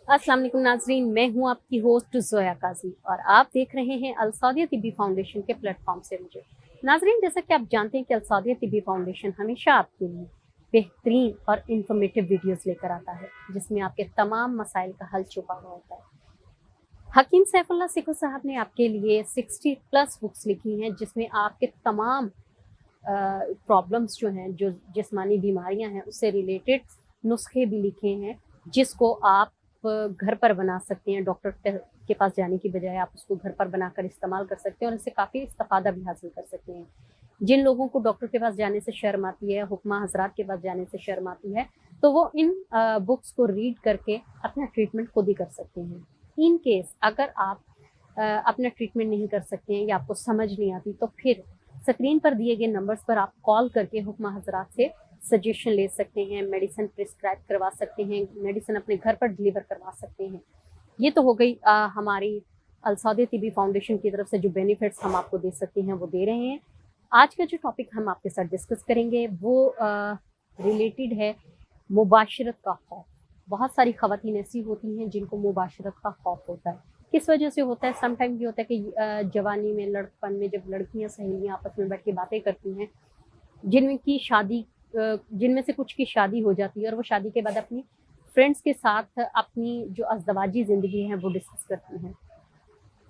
अस्सलाम वालेकुम नाजरीन, मैं हूं आपकी होस्ट जोया काजी और आप देख रहे हैं अलसौदिया तिब्बी फाउंडेशन के प्लेटफॉर्म से मुझे। नाजरीन, जैसा कि आप जानते हैं कि अलसौदिया तिब्बी फाउंडेशन हमेशा आपके लिए बेहतरीन और इंफॉर्मेटिव वीडियोस लेकर आता है, जिसमें आपके तमाम मसाइल का हल छुपा हुआ होता है। हकीम सैफुल्लाह सिखो साहब ने आपके लिए 60 प्लस बुक्स लिखी हैं, जिसमें आपके तमाम प्रॉब्लम्स जो हैं, जो जिस्मानी बीमारियां हैं, उससे रिलेटेड नुस्खे भी लिखे हैं, जिसको आप घर पर बना सकते हैं। डॉक्टर के पास जाने की बजाय आप उसको घर पर बनाकर इस्तेमाल कर सकते हैं और इससे काफ़ी इस्तिफादा भी हासिल कर सकते हैं। जिन लोगों को डॉक्टर के पास जाने से शर्म आती है, हुक्मा हजरात के पास जाने से शर्म आती है, तो वो इन बुक्स को रीड करके अपना ट्रीटमेंट खुद ही कर सकते हैं। इन केस अगर आप अपना ट्रीटमेंट नहीं कर सकते हैं या आपको समझ नहीं आती, तो फिर स्क्रीन पर दिए गए नंबर्स पर आप कॉल करके हुक्मा हजरात से सजेशन ले सकते हैं, मेडिसिन प्रिस्क्राइब करवा सकते हैं, मेडिसिन अपने घर पर डिलीवर करवा सकते हैं। ये तो हो गई हमारी अलसौदिया तिब्बी फाउंडेशन की तरफ से जो बेनिफिट्स हम आपको दे सकते हैं वो दे रहे हैं। आज का जो टॉपिक हम आपके साथ डिस्कस करेंगे वो रिलेटेड है मुबाशरत का खौफ। बहुत सारी ख़वातीन ऐसी होती हैं जिनको मुबाशरत का खौफ होता है। किस वजह से होता है? सम टाइम ये होता है कि जवानी में, लड़कपन में, जब लड़कियां सहेलियां आपस में बैठ के बातें करती हैं, जिनमें से कुछ की शादी हो जाती है और वो शादी के बाद अपनी फ्रेंड्स के साथ अपनी जो अज़दवाजी ज़िंदगी है वो डिस्कस करती हैं।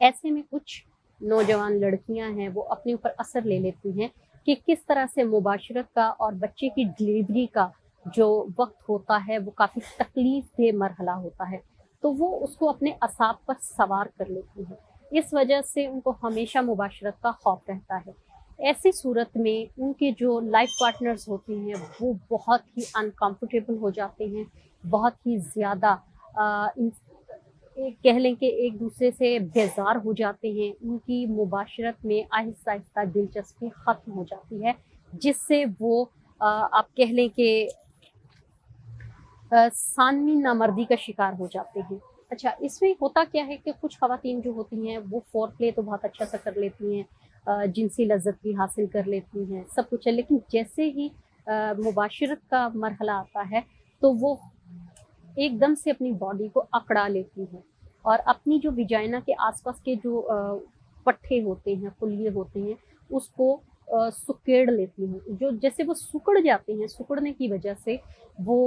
ऐसे में कुछ नौजवान लड़कियां हैं वो अपने ऊपर असर ले लेती हैं कि किस तरह से मुबाशरत का और बच्चे की डिलीवरी का जो वक्त होता है वो काफ़ी तकलीफ दे मरहला होता है, तो वो उसको अपने असाब पर सवार कर लेती हैं। इस वजह से उनको हमेशा मुबाशरत का खौफ रहता है। ऐसी सूरत में उनके जो लाइफ पार्टनर्स होते हैं वो बहुत ही अनकंफर्टेबल हो जाते हैं, बहुत ही ज़्यादा कह लें कि एक दूसरे से बेजार हो जाते हैं। उनकी मुबाशरत में आहिस्ता आहिस्ता दिलचस्पी ख़त्म हो जाती है, जिससे वो आप कह लें कि सानवी नामर्दी का शिकार हो जाते हैं। अच्छा, इसमें होता क्या है कि कुछ ख़वातीन जो होती हैं वो फ़ोरप्ले तो बहुत अच्छा सा कर लेती हैं, जिनसी लज़्ज़त भी हासिल कर लेती हैं, सब कुछ है, लेकिन जैसे ही मुबाशरत का मरहला आता है तो वो एकदम से अपनी बॉडी को अकड़ा लेती हैं और अपनी जो विजाइना के आसपास के जो पट्टे होते हैं, कुल्ले होते हैं, उसको सुकेड़ लेती हैं। जो जैसे वो सिकुड़ जाते हैं, सिकुड़ने की वजह से वो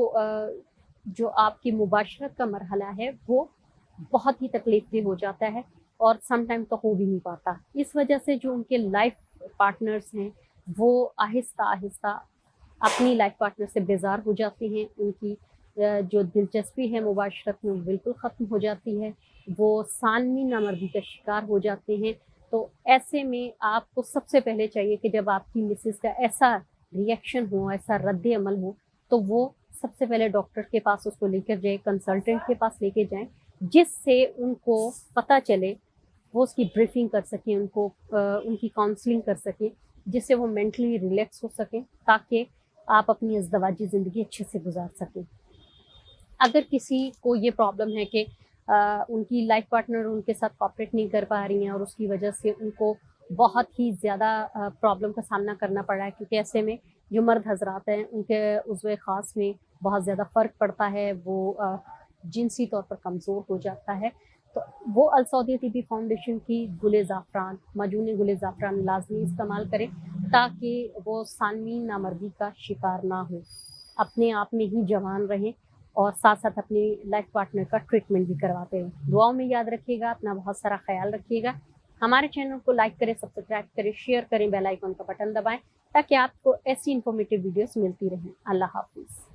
जो आपकी मुबाशरत का मरहला है वो बहुत ही तकलीफ़देह हो जाता है और सम टाइम तो हो भी नहीं पाता। इस वजह से जो उनके लाइफ पार्टनर्स हैं वो आहिस्ता-आहिस्ता अपनी लाइफ पार्टनर से बेज़ार हो जाते हैं। उनकी जो दिलचस्पी है मुबाशरत में वो बिल्कुल ख़त्म हो जाती है। वो सानवी नामर्दी का शिकार हो जाते हैं। तो ऐसे में आपको सबसे पहले चाहिए कि जब आपकी मिसेज़ का ऐसा रिएक्शन हो, ऐसा रद्द-ए-अमल हो, तो वो सबसे पहले डॉक्टर के पास उसको लेकर जाएँ, कंसल्टेंट के पास लेके जाएँ, जिससे उनको पता चले, वो उसकी ब्रीफिंग कर सकें, उनको उनकी काउंसलिंग कर सकें, जिससे वो मेंटली रिलैक्स हो सकें, ताकि आप अपनी अज़दवाजी ज़िंदगी अच्छे से गुज़ार सकें। अगर किसी को ये प्रॉब्लम है कि उनकी लाइफ पार्टनर उनके साथ कोऑपरेट नहीं कर पा रही हैं और उसकी वजह से उनको बहुत ही ज़्यादा प्रॉब्लम का सामना करना पड़ रहा है, क्योंकि ऐसे में जो मर्द हज़रात हैं उनके उज़्व ख़ास में बहुत ज़्यादा फ़र्क पड़ता है, वो जिनसी तौर पर कमज़ोर हो जाता है, तो वो अलसौदिया तिब्बी फाउंडेशन की गुले ज़ाफ़रान, माजून गुले ज़ाफ़रान लाज़मी इस्तेमाल करें, ताकि वो सानवी नामर्दी का शिकार ना हो, अपने आप में ही जवान रहें और साथ-साथ अपनी लाइफ पार्टनर का ट्रीटमेंट भी करवाते रहें। दुआओं में याद रखिएगा, अपना बहुत सारा ख़्याल रखिएगा। हमारे चैनल को लाइक करें, सब्सक्राइब करें, शेयर करें, बेल आइकन का बटन दबाएँ, ताकि आपको ऐसी इन्फॉर्मेटिव वीडियोज़ मिलती रहें। अल्लाह हाफ़िज़।